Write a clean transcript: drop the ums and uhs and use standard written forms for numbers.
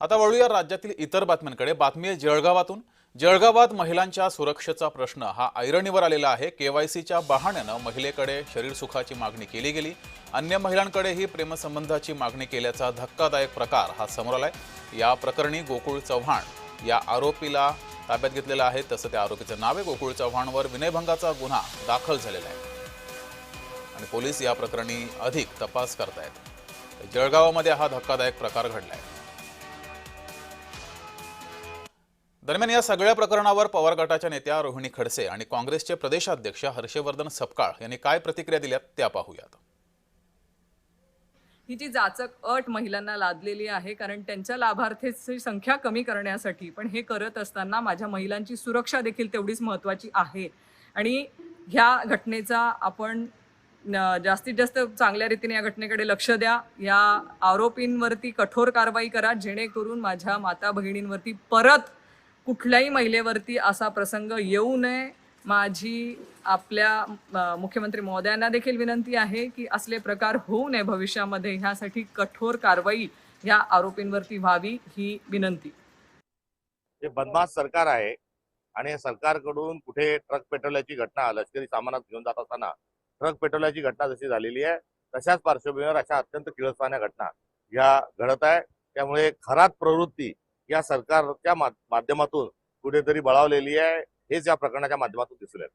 आता वळूया राज्यातील इतर बातम्यांकडे। बातमी आहे जळगावातून। जळगावात महिलांच्या सुरक्षेचा प्रश्न हा ऐरणीवर आलेला आहे। केवायसीच्या बहाण्यानं महिलेकडे शरीर सुखाची मागणी केली गेली, अन्य महिलांकडेही प्रेमसंबंधाची मागणी केल्याचा धक्कादायक प्रकार हा समोर आलाय। या प्रकरणी गोकुळ चव्हाण या आरोपीला ताब्यात घेतलेलं आहे। तसं त्या आरोपीचं नाव आहे। गोकुळ चव्हाणवर विनयभंगाचा गुन्हा दाखल झालेला आहे आणि पोलीस या प्रकरणी अधिक तपास करतायत। जळगावामध्ये हा धक्कादायक प्रकार घडलाय। दरम्यान या सगळ्या प्रकरणावर पवार गटाच्या नेत्या रोहिणी खडसे आणि काँग्रेसचे प्रदेशाध्यक्ष हर्षवर्धन सपकाळ यांनी काय प्रतिक्रिया दिल्यात त्या पाहूयात। ही जी जाचक अट महिलांना लादलेली आहे, कारण त्यांच्या लाभार्थीची संख्या कमी करण्यासाठी, पण हे करत असताना माझ्या महिलांची सुरक्षा देखील तेवढीच महत्त्वाची आहे आणि ह्या घटनेचा आपण जास्तीत जास्त चांगल्या रीतीने या घटनेकडे लक्ष द्या। या आरोपींवरती कठोर कारवाई करा, जेणेकरून माझ्या माता भगिनींवरती परत कुठल्याही महिलेवरती असा प्रसंग येऊ नये। माझी आपल्या मुख्यमंत्री महोदयांना देखील विनंती आहे की असले प्रकार होऊ नये भविष्यामध्ये, ह्यासाठी कठोर कारवाई या आरोपींवरती व्हावी ही विनंती। हे बदमाश सरकार आहे आणि या सरकारकडून कुठे ट्रक पेट्रोलची घटना लष्करी सामानात घेऊन जात असताना ट्रक पेट्रोलची घटना जशी झालेली आहे, तशाच पार्श्वभूमीवर अशा अत्यंत किळसवाण्या घटना या घडत आहे। त्यामुळे खराब प्रवृत्ती या सरकारच्या माध्यमातून कुठेतरी बळावलेली आहे, हेच या प्रकरणाच्या माध्यमातून दिसून येतं।